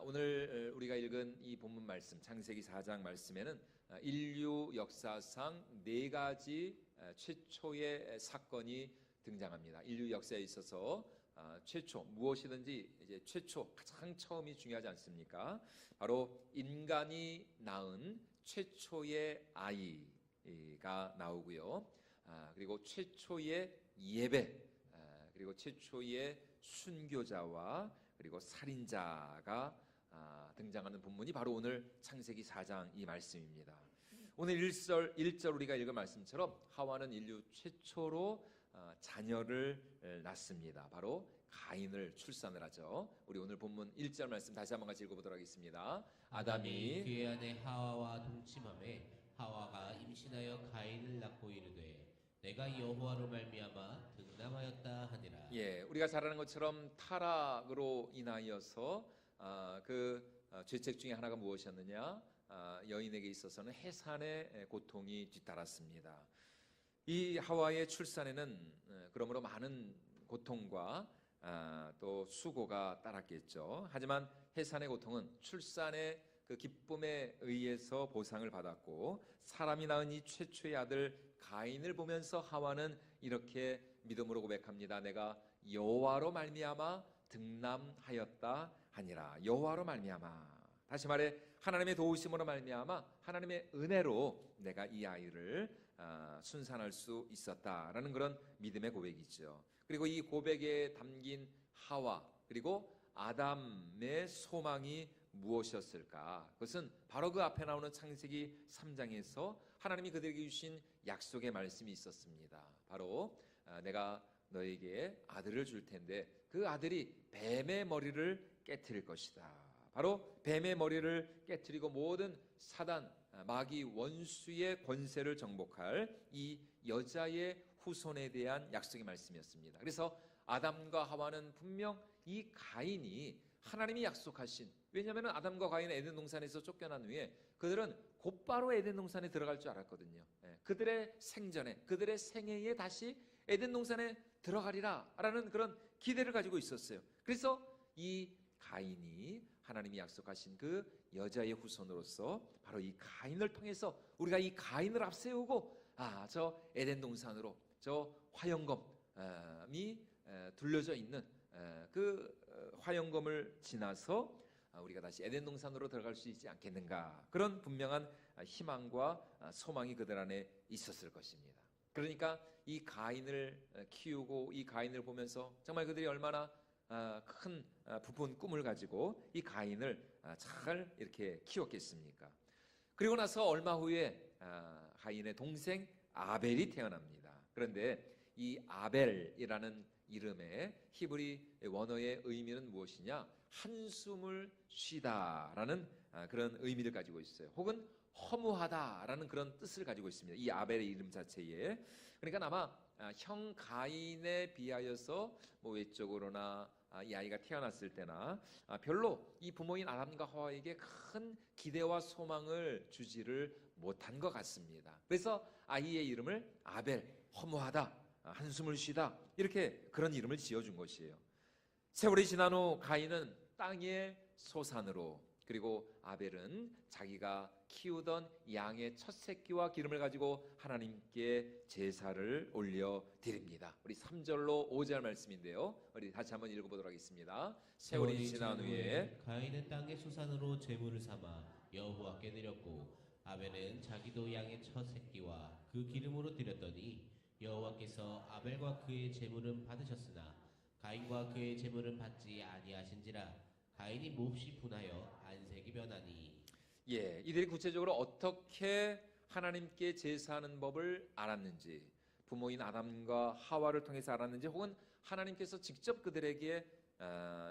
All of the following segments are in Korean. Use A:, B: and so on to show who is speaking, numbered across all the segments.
A: 오늘 우리가 읽은 이 본문 말씀 창세기 4장 말씀에는 인류 역사상 네 가지 최초의 사건이 등장합니다. 인류 역사에 있어서 최초 무엇이든지 이제 최초 가장 처음이 중요하지 않습니까? 바로 인간이 낳은 최초의 아이가 나오고요. 그리고 최초의 예배, 그리고 최초의 순교자와 그리고 살인자가 등장하는 본문이 바로 오늘 창세기 4장 이 말씀입니다. 오늘 1절 우리가 읽은 말씀처럼 하와는 인류 최초로 자녀를 낳습니다. 바로 가인을 출산을 하죠. 우리 오늘 본문 1절 말씀 다시 한번 같이 읽어보도록 하겠습니다. 아담이
B: 그의 아내 하와와 동침하매 하와가 임신하여 가인을 낳고 이르되 내가 여호와로 말미암아 등남하였다 하니라.
A: 우리가 잘 아는 것처럼 타락으로 인하여서 죄책 중에 하나가 무엇이었느냐? 여인에게 있어서는 해산의 고통이 뒤따랐습니다. 이 하와의 출산에는 그러므로 많은 고통과 또 수고가 따랐겠죠. 하지만 해산의 고통은 출산의 그 기쁨에 의해서 보상을 받았고, 사람이 낳은 이 최초의 아들 가인을 보면서 하와는 이렇게 믿음으로 고백합니다. 내가 여호와로 말미암아 등남하였다 하니라. 여호와로 말미암아, 다시 말해 하나님의 도우심으로 말미암아 하나님의 은혜로 내가 이 아이를 순산할 수 있었다라는 그런 믿음의 고백이죠. 그리고 이 고백에 담긴 하와 그리고 아담의 소망이 무엇이었을까? 그것은 바로 그 앞에 나오는 창세기 3장에서 하나님이 그들에게 주신 약속의 말씀이 있었습니다. 바로 내가 너에게 아들을 줄 텐데 그 아들이 뱀의 머리를 깨트릴 것이다. 바로 뱀의 머리를 깨트리고 모든 사단, 마귀, 원수의 권세를 정복할 이 여자의 후손에 대한 약속의 말씀이었습니다. 그래서 아담과 하와는 분명 이 가인이 하나님이 약속하신, 왜냐하면 아담과 가인은 에덴 동산에서 쫓겨난 후에 그들은 곧바로 에덴 동산에 들어갈 줄 알았거든요. 그들의 생전에, 그들의 생애에 다시 에덴 동산에 들어가리라 라는 그런 기대를 가지고 있었어요. 그래서 이 가인이 하나님이 약속하신 그 여자의 후손으로서 바로 이 가인을 통해서 우리가 이 가인을 앞세우고 저 에덴 동산으로, 저 화영검이 둘러져 있는 그 화영검을 지나서 우리가 다시 에덴 동산으로 들어갈 수 있지 않겠는가, 그런 분명한 희망과 소망이 그들 안에 있었을 것입니다. 그러니까 이 가인을 키우고 이 가인을 보면서 정말 그들이 얼마나 큰 부푼 꿈을 가지고 이 가인을 잘 이렇게 키웠겠습니까? 그리고 나서 얼마 후에 가인의 동생 아벨이 태어납니다. 그런데 이 아벨이라는 이름의 히브리 원어의 의미는 무엇이냐? 한숨을 쉬다라는 그런 의미를 가지고 있어요. 혹은 허무하다라는 그런 뜻을 가지고 있습니다. 이 아벨의 이름 자체에. 그러니까 아마 형 가인에 비하여서 외적으로나 이 아이가 태어났을 때나 별로 이 부모인 아담과 하와에게 큰 기대와 소망을 주지를 못한 것 같습니다. 그래서 아이의 이름을 아벨, 허무하다, 한숨을 쉬다, 이렇게 그런 이름을 지어준 것이에요. 세월이 지난 후 가인은 땅의 소산으로, 그리고 아벨은 자기가 키우던 양의 첫 새끼와 기름을 가지고 하나님께 제사를 올려 드립니다. 우리 3절로 5절 말씀인데요, 우리 다시 한번 읽어보도록 하겠습니다. 세월이 지난 후에
B: 가인은 땅의 소산으로 제물을 삼아 여호와께 드렸고 아벨은 자기도 양의 첫 새끼와 그 기름으로 드렸더니 여호와께서 아벨과 그의 제물은 받으셨으나 가인과 그의 제물은 받지 아니하신지라. 가인이 몹시 분하여 안색이 변하니.
A: 이들이 구체적으로 어떻게 하나님께 제사하는 법을 알았는지, 부모인 아담과 하와를 통해서 알았는지, 혹은 하나님께서 직접 그들에게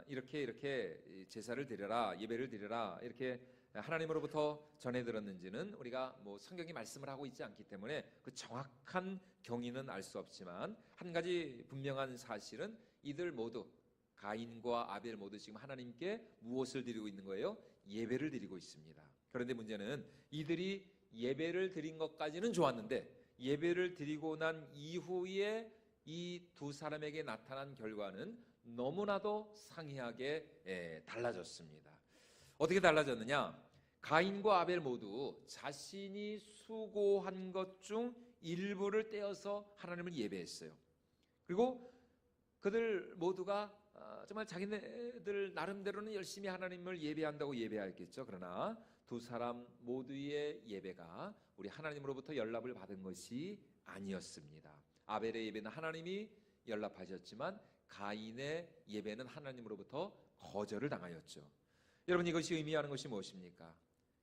A: 이렇게 제사를 드려라, 예배를 드려라, 이렇게 하나님으로부터 전해 들었는지는 우리가 성경이 말씀을 하고 있지 않기 때문에 그 정확한 경위는 알 수 없지만, 한 가지 분명한 사실은 이들 모두, 가인과 아벨 모두 지금 하나님께 무엇을 드리고 있는 거예요? 예배를 드리고 있습니다. 그런데 문제는 이들이 예배를 드린 것까지는 좋았는데 예배를 드리고 난 이후에 이 두 사람에게 나타난 결과는 너무나도 상이하게 달라졌습니다. 어떻게 달라졌느냐? 가인과 아벨 모두 자신이 수고한 것 중 일부를 떼어서 하나님을 예배했어요. 그리고 그들 모두가 정말 자기네들 나름대로는 열심히 하나님을 예배한다고 예배했겠죠. 그러나 두 사람 모두의 예배가 우리 하나님으로부터 연락을 받은 것이 아니었습니다. 아벨의 예배는 하나님이 연락하셨지만 가인의 예배는 하나님으로부터 거절을 당하였죠. 여러분, 이것이 의미하는 것이 무엇입니까?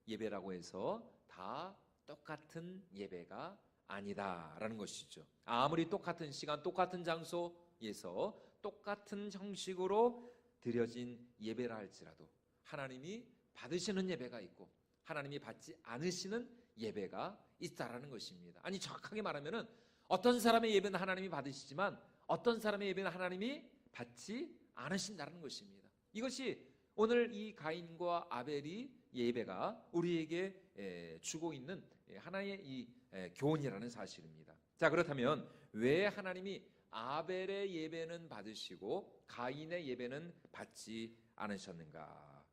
A: 예배라고 해서 다 똑같은 예배가 아니다라는 것이죠. 아무리 똑같은 시간, 똑같은 장소에서 똑같은 형식으로 드려진 예배라 할지라도 하나님이 받으시는 예배가 있고 하나님이 받지 않으시는 예배가 있다라는 것입니다. 아니, 정확하게 말하면은 어떤 사람의 예배는 하나님이 받으시지만 어떤 사람의 예배는 하나님이 받지 않으신다는 것입니다. 이것이 오늘 이 가인과 아벨이 예배가 우리에게 주고 있는 하나의 이 교훈이라는 사실입니다. 자, 그렇다면 왜 하나님이 아벨의 예배는 받으시고 가인의 예배는 받지 않으셨는가?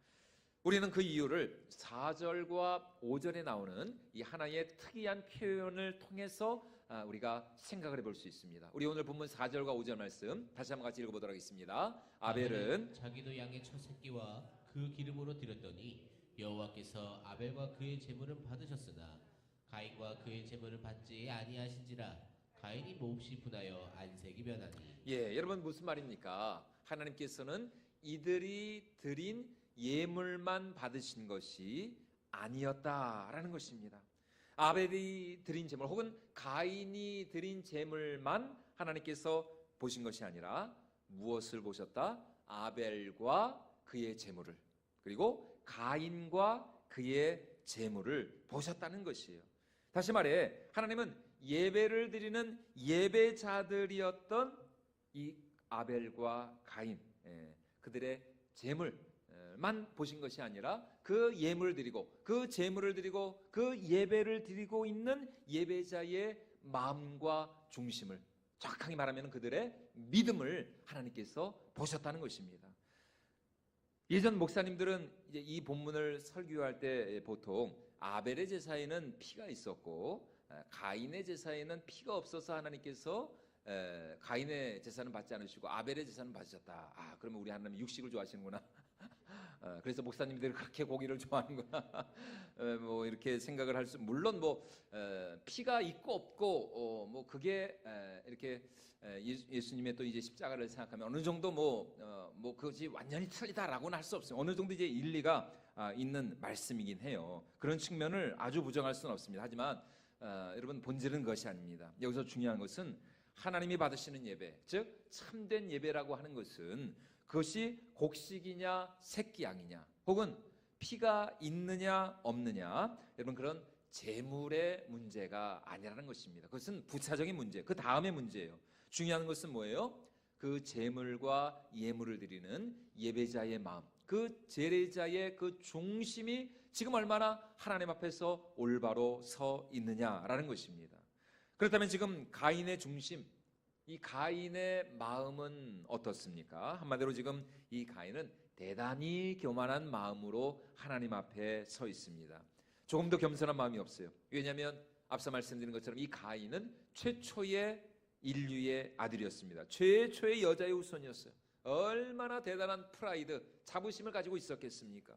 A: 우리는 그 이유를 4절과 5절에 나오는 이 하나의 특이한 표현을 통해서 우리가 생각을 해볼 수 있습니다. 우리 오늘 본문 4절과 5절 말씀 다시 한번 같이 읽어보도록 하겠습니다. 아벨은
B: 자기도 양의 첫 새끼와 그 기름으로 드렸더니 여호와께서 아벨과 그의 제물은 받으셨으나 가인과 그의 제물을 받지 아니하신지라. 가인이 몹시 분하여 안색이 변하니.
A: 여러분, 무슨 말입니까? 하나님께서는 이들이 드린 예물만 받으신 것이 아니었다라는 것입니다. 아벨이 드린 제물 혹은 가인이 드린 제물만 하나님께서 보신 것이 아니라 무엇을 보셨다? 아벨과 그의 제물을, 그리고 가인과 그의 제물을 보셨다는 것이에요. 다시 말해 하나님은 예배를 드리는 예배자들이었던 이 아벨과 가인, 그들의 제물만 보신 것이 아니라 그 예물을 드리고 그 제물을 드리고 그 예배를 드리고 있는 예배자의 마음과 중심을, 정확하게 말하면 그들의 믿음을 하나님께서 보셨다는 것입니다. 예전 목사님들은 이제 이 본문을 설교할 때 보통 아벨의 제사에는 피가 있었고 가인의 제사에는 피가 없어서 하나님께서 가인의 제사는 받지 않으시고 아벨의 제사는 받으셨다. 그러면 우리 하나님 육식을 좋아하시는구나. 그래서 목사님들이 그렇게 고기를 좋아하는구나. 뭐 이렇게 생각을 할 수, 물론 뭐 피가 있고 없고 뭐 그게 이렇게 예수님의 또 이제 십자가를 생각하면 어느 정도 뭐 그것이 완전히 틀리다라고는 할 수 없어요. 어느 정도 이제 일리가 있는 말씀이긴 해요. 그런 측면을 아주 부정할 수는 없습니다. 하지만 여러분, 본질은 그것이 아닙니다. 여기서 중요한 것은 하나님이 받으시는 예배, 즉 참된 예배라고 하는 것은 그것이 곡식이냐 새끼 양이냐 혹은 피가 있느냐 없느냐, 여러분, 그런 재물의 문제가 아니라는 것입니다. 그것은 부차적인 문제, 그 다음의 문제예요. 중요한 것은 뭐예요? 그 재물과 예물을 드리는 예배자의 마음, 그 제례자의 그 중심이 지금 얼마나 하나님 앞에서 올바로 서 있느냐라는 것입니다. 그렇다면 지금 가인의 중심, 이 가인의 마음은 어떻습니까? 한마디로 지금 이 가인은 대단히 교만한 마음으로 하나님 앞에 서 있습니다. 조금 더 겸손한 마음이 없어요. 왜냐하면 앞서 말씀드린 것처럼 이 가인은 최초의 인류의 아들이었습니다. 최초의 여자의 후손이었어요. 얼마나 대단한 프라이드, 자부심을 가지고 있었겠습니까?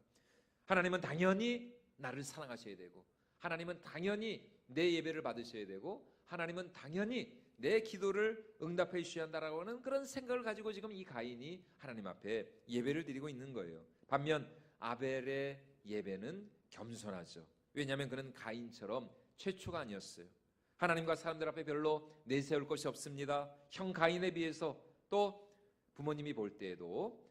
A: 하나님은 당연히 나를 사랑하셔야 되고, 하나님은 당연히 내 예배를 받으셔야 되고, 하나님은 당연히 내 기도를 응답해 주셔야 한다라고 하는 그런 생각을 가지고 지금 이 가인이 하나님 앞에 예배를 드리고 있는 거예요. 반면 아벨의 예배는 겸손하죠. 왜냐하면 그는 가인처럼 최초가 아니었어요. 하나님과 사람들 앞에 별로 내세울 것이 없습니다. 형 가인에 비해서 또 부모님이 볼 때에도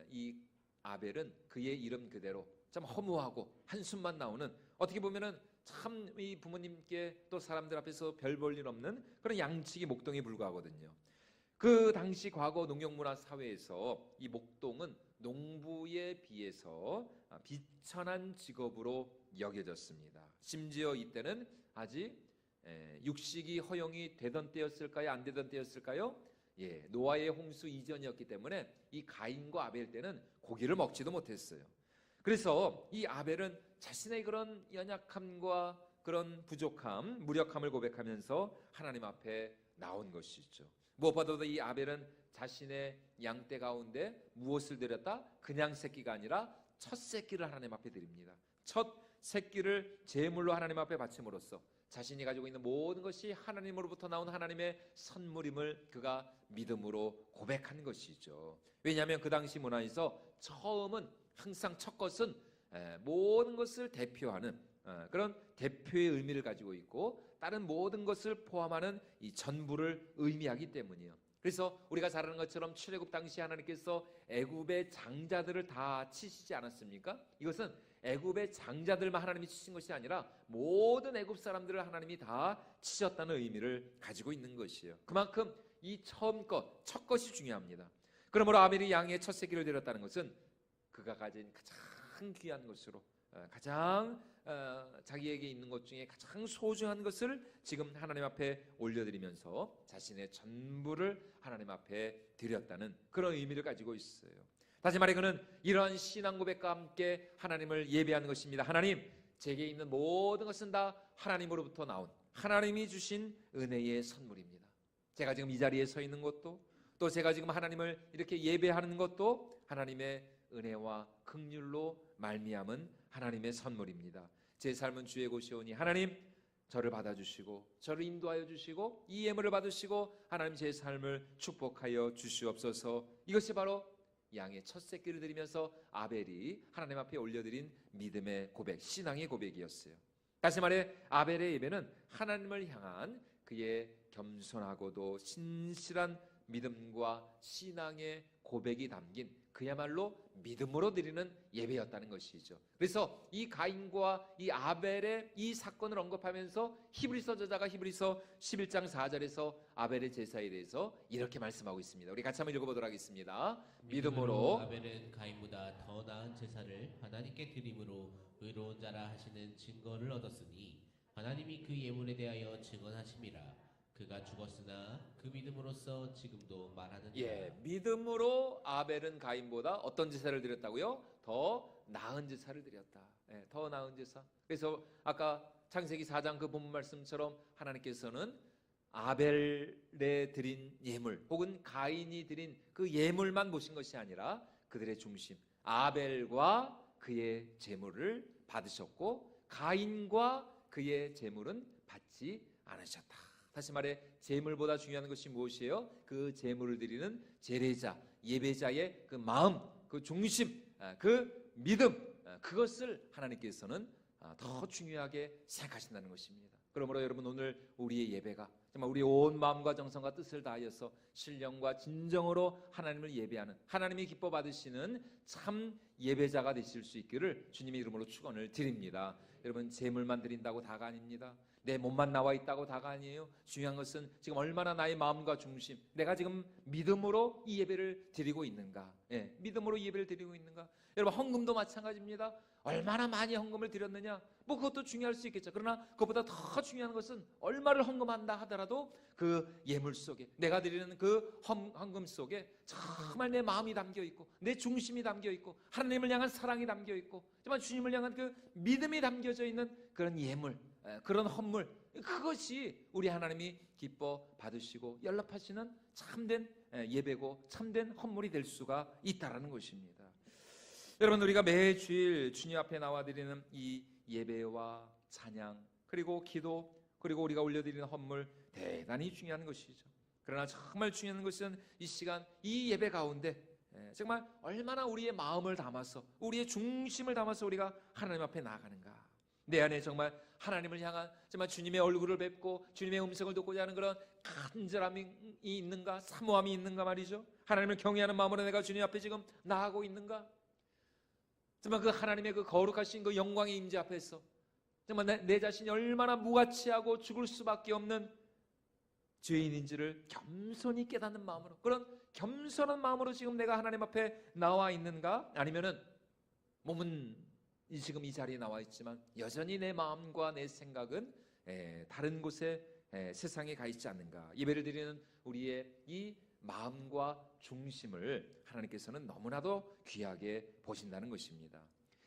A: 이 아벨은 그의 이름 그대로 참 허무하고 한숨만 나오는, 어떻게 보면은 참 이 부모님께 또 사람들 앞에서 별 볼 일 없는 그런 양치기 목동에 불과하거든요. 그 당시 과거 농경문화 사회에서 이 목동은 농부에 비해서 비천한 직업으로 여겨졌습니다. 심지어 이때는 아직 육식이 허용이 되던 때였을까요? 안 되던 때였을까요? 노아의 홍수 이전이었기 때문에 이 가인과 아벨 때는 고기를 먹지도 못했어요. 그래서 이 아벨은 자신의 그런 연약함과 그런 부족함, 무력함을 고백하면서 하나님 앞에 나온 것이죠. 무엇보다도 이 아벨은 자신의 양떼 가운데 무엇을 드렸다? 그냥 새끼가 아니라 첫 새끼를 하나님 앞에 드립니다. 첫 새끼를 제물로 하나님 앞에 바침으로써 자신이 가지고 있는 모든 것이 하나님으로부터 나온 하나님의 선물임을 그가 믿음으로 고백한 것이죠. 왜냐하면 그 당시 문화에서 처음은 항상 첫 것은 모든 것을 대표하는 그런 대표의 의미를 가지고 있고 다른 모든 것을 포함하는 이 전부를 의미하기 때문이에요. 그래서 우리가 잘 아는 것처럼 출애굽 당시 하나님께서 애굽의 장자들을 다 치시지 않았습니까? 이것은 애굽의 장자들만 하나님이 치신 것이 아니라 모든 애굽 사람들을 하나님이 다 치셨다는 의미를 가지고 있는 것이에요. 그만큼 이 처음 것, 첫 것이 중요합니다. 그러므로 아벨이 양의 첫 새끼를 드렸다는 것은 그가 가진 가장 귀한 것으로 가장 자기에게 있는 것 중에 가장 소중한 것을 지금 하나님 앞에 올려드리면서 자신의 전부를 하나님 앞에 드렸다는 그런 의미를 가지고 있어요. 다시 말해 그는 이러한 신앙 고백과 함께 하나님을 예배하는 것입니다. 하나님, 제게 있는 모든 것은 다 하나님으로부터 나온 하나님이 주신 은혜의 선물입니다. 제가 지금 이 자리에 서 있는 것도 또 제가 지금 하나님을 이렇게 예배하는 것도 하나님의 은혜와 긍휼로 말미암은 하나님의 선물입니다. 제 삶은 주의 곳이오니 하나님 저를 받아주시고 저를 인도하여 주시고 이 예물을 받으시고 하나님 제 삶을 축복하여 주시옵소서. 이것이 바로 양의 첫 새끼를 드리면서 아벨이 하나님 앞에 올려드린 믿음의 고백, 신앙의 고백이었어요. 다시 말해 아벨의 예배는 하나님을 향한 그의 겸손하고도 신실한 믿음과 신앙의 고백이 담긴 그야말로 믿음으로 드리는 예배였다는 것이죠. 그래서 이 가인과 이 아벨의 이 사건을 언급하면서 히브리서 저자가 히브리서 11장 4절에서 아벨의 제사에 대해서 이렇게 말씀하고 있습니다. 우리 같이 한번 읽어보도록 하겠습니다. 믿음으로
B: 아벨은 가인보다 더 나은 제사를 하나님께 드림으로 의로운 자라 하시는 증거를 얻었으니 하나님이 그 예물에 대하여 증언하심이라. 그가 죽었으나 그 믿음으로써 지금도 말하느니라.
A: 믿음으로 아벨은 가인보다 어떤 제사를 드렸다고요? 더 나은 제사를 드렸다. 더 나은 제사. 그래서 아까 창세기 4장 그 본문 말씀처럼 하나님께서는 아벨에 드린 예물 혹은 가인이 드린 그 예물만 보신 것이 아니라 그들의 중심 아벨과 그의 제물을 받으셨고 가인과 그의 제물은 받지 않으셨다. 다시 말해 제물보다 중요한 것이 무엇이에요? 그 제물을 드리는 제례자, 예배자의 그 마음, 그 중심, 그 믿음, 그것을 하나님께서는 더 중요하게 생각하신다는 것입니다. 그러므로 여러분 오늘 우리의 예배가 정말 우리의 온 마음과 정성과 뜻을 다하여서 신령과 진정으로 하나님을 예배하는 하나님이 기뻐 받으시는 참 예배자가 되실 수 있기를 주님의 이름으로 축원을 드립니다. 여러분 제물만 드린다고 다가 아닙니다. 내 몸만 나와 있다고 다가 아니에요. 중요한 것은 지금 얼마나 나의 마음과 중심, 내가 지금 믿음으로 이 예배를 드리고 있는가, 믿음으로 이 예배를 드리고 있는가. 여러분 헌금도 마찬가지입니다. 얼마나 많이 헌금을 드렸느냐, 뭐 그것도 중요할 수 있겠죠. 그러나 그것보다 더 중요한 것은 얼마를 헌금한다 하더라도 그 예물 속에 내가 드리는 그 헌금 속에 정말 내 마음이 담겨 있고 내 중심이 담겨 있고 하나님을 향한 사랑이 담겨 있고 정말 주님을 향한 그 믿음이 담겨져 있는 그런 예물, 그런 헌물, 그것이 우리 하나님이 기뻐 받으시고 연락하시는 참된 예배고 참된 헌물이 될 수가 있다라는 것입니다. 여러분 우리가 매주일 주님 앞에 나와 드리는 이 예배와 찬양 그리고 기도 그리고 우리가 올려드리는 헌물 대단히 중요한 것이죠. 그러나 정말 중요한 것은 이 시간 이 예배 가운데 정말 얼마나 우리의 마음을 담아서 우리의 중심을 담아서 우리가 하나님 앞에 나아가는가. 내 안에 정말 하나님을 향한 정말 주님의 얼굴을 뵙고 주님의 음성을 듣고자 하는 그런 간절함이 있는가, 사모함이 있는가 말이죠. 하나님을 경외하는 마음으로 내가 주님 앞에 지금 나아가고 있는가. 정말 그 하나님의 그 거룩하신 그 영광의 임재 앞에서 정말 내 자신이 얼마나 무가치하고 죽을 수밖에 없는 죄인인지를 겸손히 깨닫는 마음으로, 그런 겸손한 마음으로 지금 내가 하나님 앞에 나와 있는가, 아니면은 몸은 지금 이 자리에 나와 있지만 여전히 내 마음과 내 생각은 다른 곳에 세상에 가 있지 않는가. 예배를 드리는 우리의 이 마음과 중심을 하나님께서는 너무나도 귀하게 보신다는 것입니다.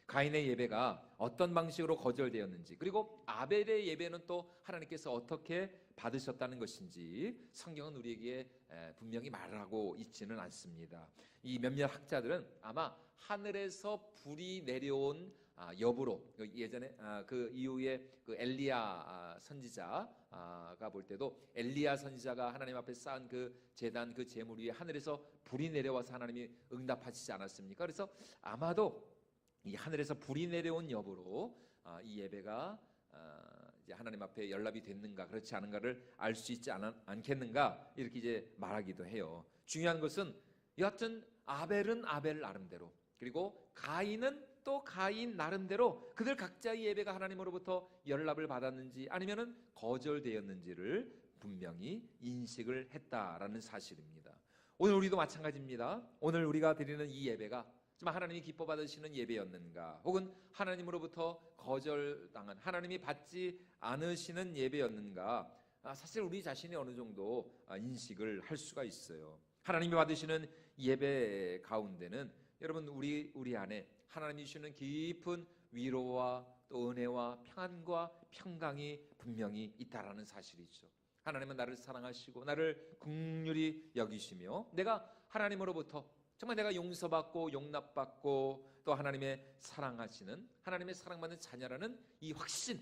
A: 가인의 예배가 어떤 방식으로 거절되었는지, 그리고 아벨의 예배는 또 하나님께서 어떻게 받으셨다는 것인지 성경은 우리에게 분명히 말하고 있지는 않습니다. 이 몇몇 학자들은 아마 하늘에서 불이 내려온 여부로, 예전에 그 이후에 그 엘리야 선지자가 볼 때도 엘리야 선지자가 하나님 앞에 쌓은 그 제단, 그 제물 위에 하늘에서 불이 내려와서 하나님이 응답하시지 않았습니까? 그래서 아마도 이 하늘에서 불이 내려온 여부로 이 예배가 이제 하나님 앞에 연락이 됐는가 그렇지 않은가를 알 수 있지 않겠는가, 이렇게 이제 말하기도 해요. 중요한 것은 여하튼 아벨은 아벨 나름대로, 그리고 가인은 또 가인 나름대로 그들 각자의 예배가 하나님으로부터 연락을 받았는지 아니면은 거절되었는지를 분명히 인식을 했다라는 사실입니다. 오늘 우리도 마찬가지입니다. 오늘 우리가 드리는 이 예배가 정말 하나님이 기뻐 받으시는 예배였는가, 혹은 하나님으로부터 거절당한, 하나님이 받지 않으시는 예배였는가, 사실 우리 자신이 어느 정도 인식을 할 수가 있어요. 하나님이 받으시는 예배 가운데는 여러분 우리 안에 하나님이 주시는 깊은 위로와 또 은혜와 평안과 평강이 분명히 있다라는 사실이죠. 하나님은 나를 사랑하시고 나를 긍휼히 여기시며 내가 하나님으로부터 정말 내가 용서받고 용납받고 또 하나님의 사랑하시는, 하나님의 사랑받는 자녀라는 이 확신,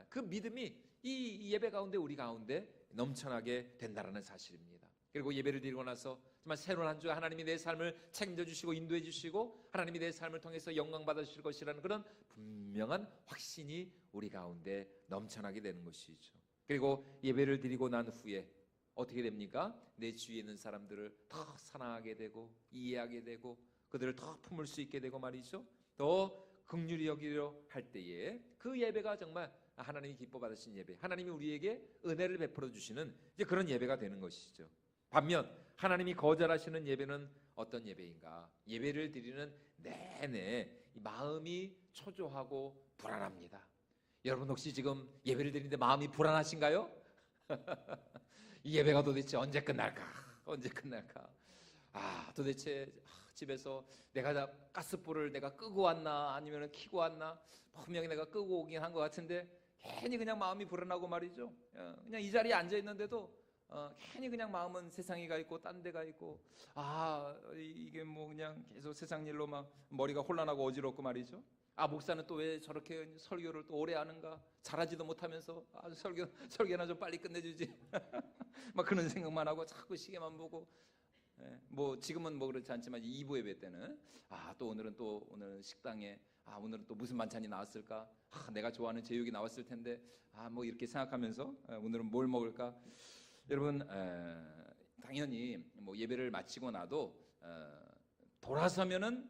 A: 그 믿음이 이 예배 가운데 우리 가운데 넘쳐나게 된다는 사실입니다. 그리고 예배를 드리고 나서 정말 새로운 한 주 하나님이 내 삶을 책임져주시고 인도해주시고 하나님이 내 삶을 통해서 영광 받으실 것이라는 그런 분명한 확신이 우리 가운데 넘쳐나게 되는 것이죠. 그리고 예배를 드리고 난 후에 어떻게 됩니까? 내 주위에 있는 사람들을 더 사랑하게 되고 이해하게 되고 그들을 더 품을 수 있게 되고 말이죠. 더 긍휼히 여기려 할 때에 그 예배가 정말 하나님이 기뻐 받으신 예배, 하나님이 우리에게 은혜를 베풀어 주시는 이제 그런 예배가 되는 것이죠. 반면 하나님이 거절하시는 예배는 어떤 예배인가? 예배를 드리는 내내 마음이 초조하고 불안합니다. 여러분 혹시 지금 예배를 드리는데 마음이 불안하신가요? 이 예배가 도대체 언제 끝날까? 언제 끝날까? 도대체 집에서 내가 가스불을 내가 끄고 왔나 아니면 켜고 왔나? 분명히 내가 끄고 오긴 한 것 같은데 괜히 그냥 마음이 불안하고 말이죠. 그냥 이 자리에 앉아 있는데도 괜히 그냥 마음은 세상에 가 있고 딴 데 가 있고 이게 뭐 그냥 계속 세상 일로 막 머리가 혼란하고 어지럽고 말이죠. 목사는 또 왜 저렇게 설교를 또 오래 하는가? 잘하지도 못하면서 설교나 좀 빨리 끝내주지. 막 그런 생각만 하고 자꾸 시계만 보고. 뭐 지금은 뭐 그렇지 않지만 2부 예배 때는 또 오늘은 식당에 오늘은 또 무슨 반찬이 나왔을까? 내가 좋아하는 제육이 나왔을 텐데 뭐 이렇게 생각하면서 오늘은 뭘 먹을까? 여러분 당연히 뭐 예배를 마치고 나도 돌아서면은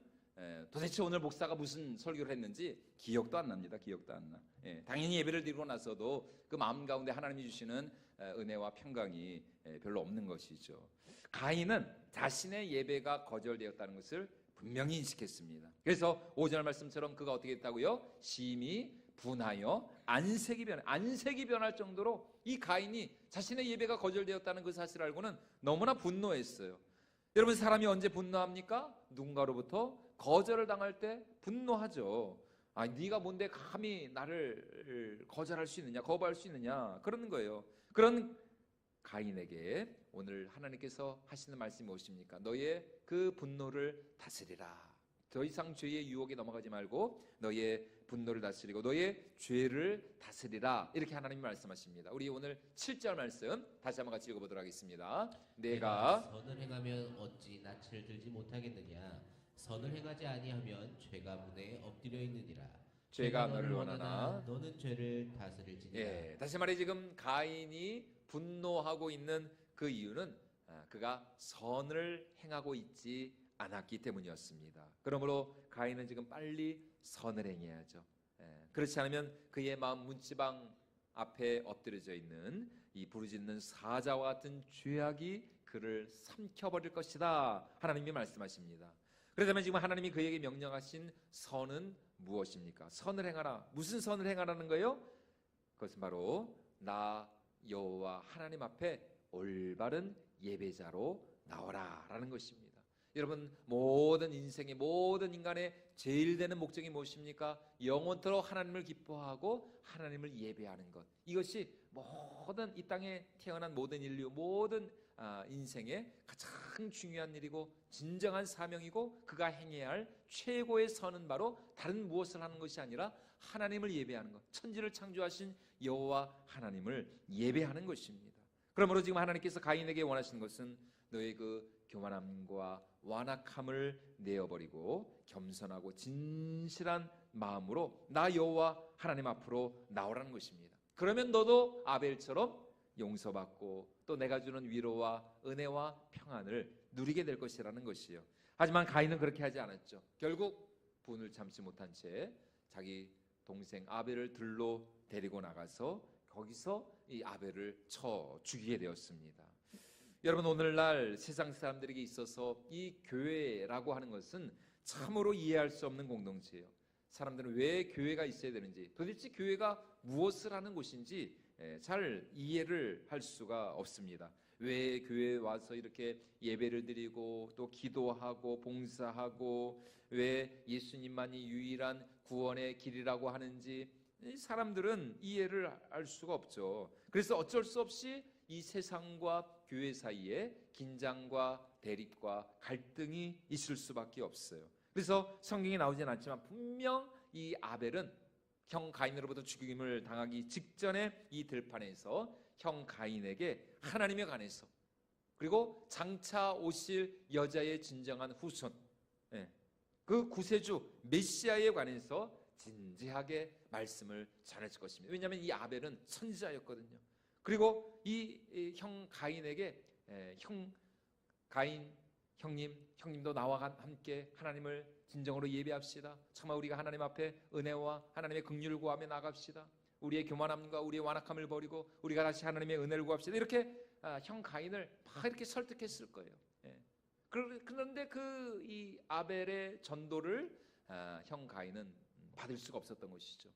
A: 도대체 오늘 목사가 무슨 설교를 했는지 기억도 안 납니다. 기억도 안 나. 당연히 예배를 드리고 나서도 그 마음 가운데 하나님이 주시는 은혜와 평강이 별로 없는 것이죠. 가인은 자신의 예배가 거절되었다는 것을 분명히 인식했습니다. 그래서 5절 말씀처럼 그가 어떻게 했다고요? 심히 분하여 안색이 변할 정도로 이 가인이 자신의 예배가 거절되었다는 그 사실을 알고는 너무나 분노했어요. 여러분 사람이 언제 분노합니까? 누군가로부터 거절을 당할 때 분노하죠. 네가 뭔데 감히 나를 거절할 수 있느냐, 거부할 수 있느냐, 그러는 거예요. 그런 가인에게 오늘 하나님께서 하시는 말씀이 무엇입니까? 너의 그 분노를 다스리라. 더 이상 죄의 유혹에 넘어가지 말고 너의 분노를 다스리고 너의 죄를 다스리라. 이렇게 하나님이 말씀하십니다. 우리 오늘 7절 말씀 다시 한번 같이 읽어보도록 하겠습니다. 내가
B: 선을 행하면 어찌 낯을 들지 못하겠느냐? 선을 행하지 아니하면 죄가 문에 엎드려 있느니라.
A: 죄가 너를 원하나
B: 너는 죄를 다스릴지니라.
A: 다시 말해 지금 가인이 분노하고 있는 그 이유는 그가 선을 행하고 있지 않았기 때문이었습니다. 그러므로 가인은 지금 빨리 선을 행해야죠. 그렇지 않으면 그의 마음 문지방 앞에 엎드려져 있는 이 부르짖는 사자와 같은 죄악이 그를 삼켜버릴 것이다. 하나님이 말씀하십니다. 그렇다면 지금 하나님이 그에게 명령하신 선은 무엇입니까? 선을 행하라. 무슨 선을 행하라는 거예요? 그것은 바로 나 여호와 하나님 앞에 올바른 예배자로 나오라 라는 것입니다. 여러분, 모든 인생의 모든 인간의 제일 되는 목적이 무엇입니까? 영원토록 하나님을 기뻐하고 하나님을 예배하는 것. 이것이 모든 이 땅에 태어난 모든 인류, 모든 인생의 가장 중요한 일이고 진정한 사명이고 그가 행해야 할 최고의 선은 바로 다른 무엇을 하는 것이 아니라 하나님을 예배하는 것. 천지를 창조하신 여호와 하나님을 예배하는 것입니다. 그러므로 지금 하나님께서 가인에게 원하시는 것은 너의 그 교만함과 완악함을 내어버리고 겸손하고 진실한 마음으로 나 여호와 하나님 앞으로 나오라는 것입니다. 그러면 너도 아벨처럼 용서받고 또 내가 주는 위로와 은혜와 평안을 누리게 될 것이라는 것이요. 하지만 가인은 그렇게 하지 않았죠. 결국 분을 참지 못한 채 자기 동생 아벨을 들로 데리고 나가서 거기서 이 아벨을 쳐 죽이게 되었습니다. 여러분, 오늘날 세상 사람들에게 있어서 이 교회라고 하는 것은 참으로 이해할 수 없는 공동체예요. 사람들은 왜 교회가 있어야 되는지, 도대체 교회가 무엇을 하는 곳인지 잘 이해를 할 수가 없습니다. 왜 교회에 와서 이렇게 예배를 드리고 또 기도하고 봉사하고 왜 예수님만이 유일한 구원의 길이라고 하는지 사람들은 이해를 할 수가 없죠. 그래서 어쩔 수 없이 이 세상과 교회 사이에 긴장과 대립과 갈등이 있을 수밖에 없어요. 그래서 성경에 나오진 않지만 분명 이 아벨은 형 가인으로부터 죽임을 당하기 직전에 이 들판에서 형 가인에게 하나님에 관해서 그리고 장차 오실 여자의 진정한 후손, 그 구세주 메시아에 관해서 진지하게 말씀을 전했을 것입니다. 왜냐하면 이 아벨은 선지자였거든요. 그리고 이 형 가인에게 형 가인 형님도 나와 함께 하나님을 진정으로 예배합시다. 정말 우리가 하나님 앞에 은혜와 하나님의 긍휼을 구하며 나갑시다. 우리의 교만함과 우리의 완악함을 버리고 우리가 다시 하나님의 은혜를 구합시다. 이렇게 형 가인을 막 이렇게 설득했을 거예요. 그런데 이 아벨의 전도를 형 가인은 받을 수가 없었던 것이죠.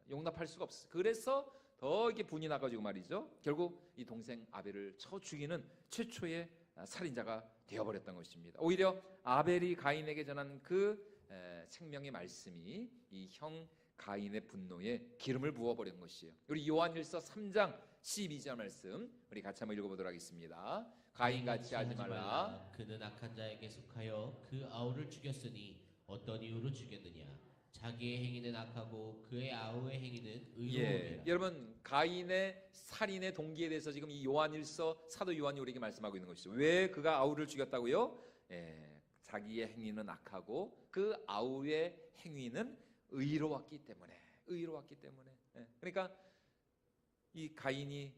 A: 용납할 수가 없었어요. 그래서 더 이렇게 분이 나가지고 말이죠. 결국 이 동생 아벨을 쳐 죽이는 최초의 살인자가 되어버렸던 것입니다. 오히려 아벨이 가인에게 전한 그 생명의 말씀이 이 형 가인의 분노에 기름을 부어버린 것이에요. 우리 요한일서 3장 12절 말씀 우리 같이 한번 읽어보도록 하겠습니다. 가인같이 하지 말라.
B: 그는 악한 자에게 속하여 그 아우를 죽였으니 어떤 이유로 죽였느냐? 자기의 행위는 악하고 그의 아우의 행위는 의로움이라.
A: 여러분, 가인의 살인의 동기에 대해서 지금 이 요한일서 사도 요한이 우리에게 말씀하고 있는 것이죠. 왜 그가 아우를 죽였다고요? 자기의 행위는 악하고 그 아우의 행위는 의로웠기 때문에. 그러니까 이 가인이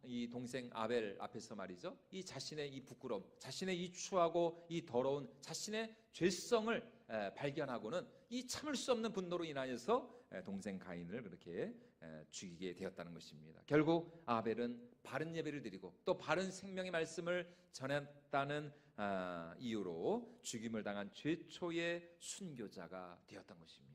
A: 이 동생 아벨 앞에서 말이죠. 이 자신의 이 부끄러움, 자신의 이 추하고 이 더러운 자신의 죄성을 발견하고는 이 참을 수 없는 분노로 인하여서 동생 가인을 그렇게 죽이게 되었다는 것입니다. 결국 아벨은 바른 예배를 드리고 또 바른 생명의 말씀을 전했다는 이유로 죽임을 당한 최초의 순교자가 되었던 것입니다.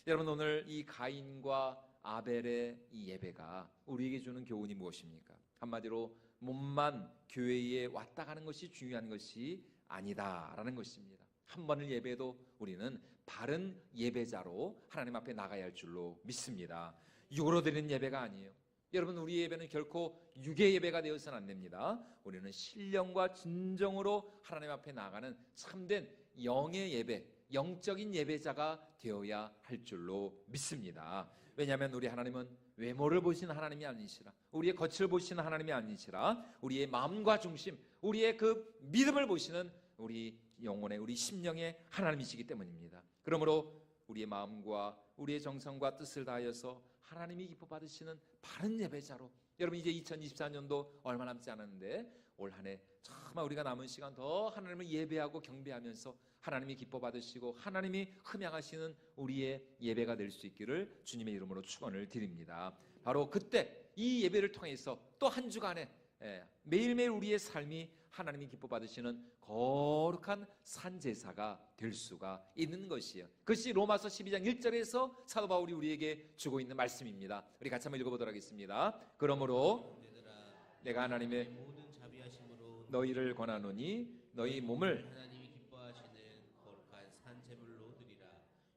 A: 여러분, 오늘 이 가인과 아벨의 이 예배가 우리에게 주는 교훈이 무엇입니까? 한마디로 몸만 교회에 왔다 가는 것이 중요한 것이 아니다라는 것입니다. 한 번을 예배해도 우리는 바른 예배자로 하나님 앞에 나가야 할 줄로 믿습니다. 육으로 드리는 예배가 아니에요. 여러분, 우리 예배는 결코 육의 예배가 되어서는 안 됩니다. 우리는 신령과 진정으로 하나님 앞에 나가는 참된 영의 예배, 영적인 예배자가 되어야 할 줄로 믿습니다. 왜냐하면 우리 하나님은 외모를 보시는 하나님이 아니시라, 우리의 겉을 보시는 하나님이 아니시라, 우리의 마음과 중심, 우리의 그 믿음을 보시는 우리 영혼의, 우리 심령의 하나님이시기 때문입니다. 그러므로 우리의 마음과 우리의 정성과 뜻을 다하여서 하나님이 기뻐 받으시는 바른 예배자로, 여러분 이제 2024년도 얼마 남지 않았는데 올 한 해 정말 우리가 남은 시간 더 하나님을 예배하고 경배하면서 하나님이 기뻐 받으시고 하나님이 흠양하시는 우리의 예배가 될 수 있기를 주님의 이름으로 축원을 드립니다. 바로 그때 이 예배를 통해서 또 한 주간에 매일매일 우리의 삶이 하나님이 기뻐 받으시는 거룩한 산제사가 될 수가 있는 것이에요. 그것이 로마서 12장 1절에서 사도 바울이 우리에게 주고 있는 말씀입니다. 우리 같이 한번 읽어보도록 하겠습니다. 그러므로 내가 하나님의
B: 모든 자비하심으로
A: 너희를 권하노니 너희 몸을
B: 하나님이 기뻐하시는 거룩한 산 제물로 드리라.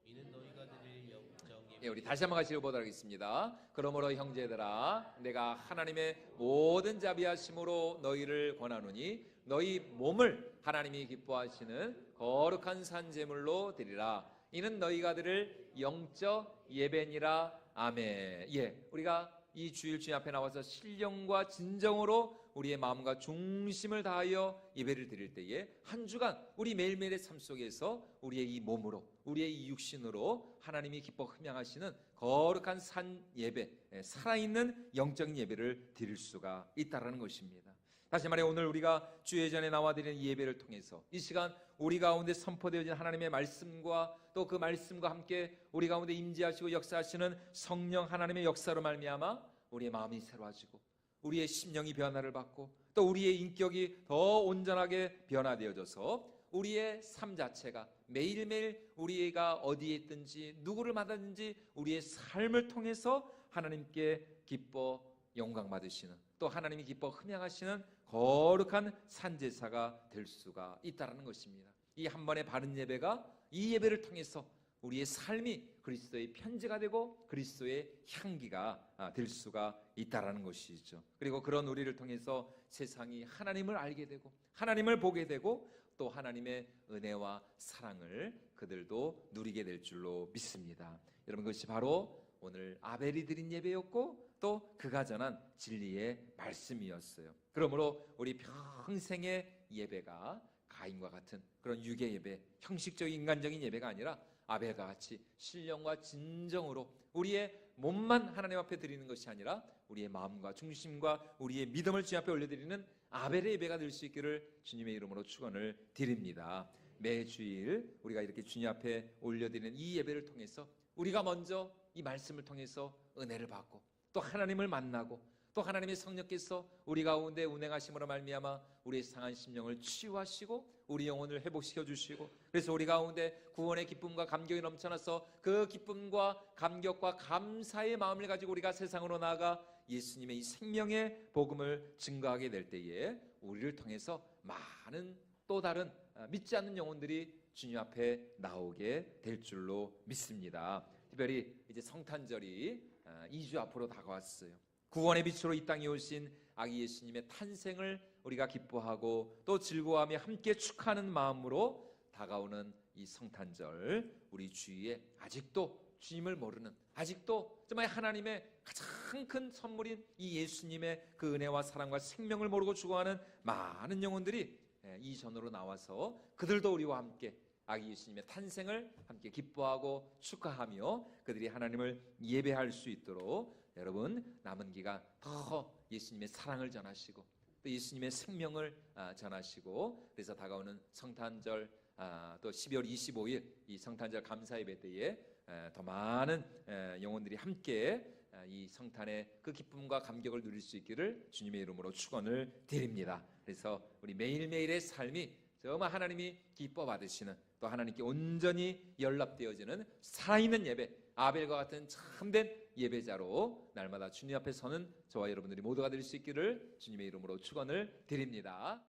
B: 이는 너희가 드릴 영적
A: 예, 우리 다시 한번 같이 읽어보도록 하겠습니다. 그러므로 형제들아 내가 하나님의 모든 자비하심으로 너희를 권하노니 너희 몸을 하나님이 기뻐하시는 거룩한 산 제물로 드리라. 이는 너희가 드릴 영적 예배니라. 아멘. 예, 우리가 이 주일 주님 앞에 나와서 신령과 진정으로 우리의 마음과 중심을 다하여 예배를 드릴 때에 한 주간 우리 매일매일의 삶 속에서 우리의 이 몸으로 우리의 이 육신으로 하나님이 기뻐 흠양하시는 거룩한 산 예배, 살아있는 영적인 예배를 드릴 수가 있다라는 것입니다. 다시 말해 오늘 우리가 주의 전에 나와 드리는 이 예배를 통해서 이 시간 우리 가운데 선포되어진 하나님의 말씀과 또 그 말씀과 함께 우리 가운데 임재하시고 역사하시는 성령 하나님의 역사로 말미암아 우리의 마음이 새로워지고 우리의 심령이 변화를 받고 또 우리의 인격이 더 온전하게 변화되어져서 우리의 삶 자체가 매일매일 우리가 어디에 있든지 누구를 만나든지 우리의 삶을 통해서 하나님께 기뻐 영광 받으시는 또 하나님이 기뻐 흠양하시는 거룩한 산제사가 될 수가 있다는 것입니다. 이 한 번의 바른 예배가 이 예배를 통해서 우리의 삶이 그리스도의 편지가 되고 그리스도의 향기가 될 수가 있다라는 것이죠. 그리고 그런 우리를 통해서 세상이 하나님을 알게 되고 하나님을 보게 되고 또 하나님의 은혜와 사랑을 그들도 누리게 될 줄로 믿습니다. 여러분 그것이 바로 오늘 아벨이 드린 예배였고 또 그가 전한 진리의 말씀이었어요. 그러므로 우리 평생의 예배가 가인과 같은 그런 유괴 예배, 형식적인 인간적인 예배가 아니라 아벨과 같이 신령과 진정으로 우리의 몸만 하나님 앞에 드리는 것이 아니라 우리의 마음과 중심과 우리의 믿음을 주님 앞에 올려드리는 아벨의 예배가 될 수 있기를 주님의 이름으로 축원을 드립니다. 매주일 우리가 이렇게 주님 앞에 올려드리는 이 예배를 통해서 우리가 먼저 이 말씀을 통해서 은혜를 받고 또 하나님을 만나고 또 하나님의 성령께서 우리 가운데 운행하심으로 말미암아 우리의 상한 심령을 치유하시고 우리 영혼을 회복시켜 주시고 그래서 우리 가운데 구원의 기쁨과 감격이 넘쳐나서 그 기쁨과 감격과 감사의 마음을 가지고 우리가 세상으로 나아가 예수님의 이 생명의 복음을 증거하게 될 때에 우리를 통해서 많은 또 다른 믿지 않는 영혼들이 주님 앞에 나오게 될 줄로 믿습니다. 특별히 이제 성탄절이 2주 앞으로 다가왔어요. 구원의 빛으로 이 땅에 오신 아기 예수님의 탄생을 우리가 기뻐하고 또 즐거워하며 함께 축하하는 마음으로 다가오는 이 성탄절, 우리 주위에 아직도 주님을 모르는, 아직도 정말 하나님의 가장 큰 선물인 이 예수님의 그 은혜와 사랑과 생명을 모르고 죽어가는 많은 영혼들이 이 전으로 나와서 그들도 우리와 함께 아기 예수님의 탄생을 함께 기뻐하고 축하하며 그들이 하나님을 예배할 수 있도록 여러분 남은 기간 더 예수님의 사랑을 전하시고 또 예수님의 생명을 전하시고 그래서 다가오는 성탄절 또 12월 25일 이 성탄절 감사 예배 때에 더 많은 영혼들이 함께 이 성탄의 그 기쁨과 감격을 누릴 수 있기를 주님의 이름으로 축원을 드립니다. 그래서 우리 매일매일의 삶이 정말 하나님이 기뻐 받으시는 또 하나님께 온전히 연락되어지는 살아있는 예배, 아벨과 같은 참된 예배자로 날마다 주님 앞에 서는 저와 여러분들이 모두가 될 수 있기를 주님의 이름으로 축원을 드립니다.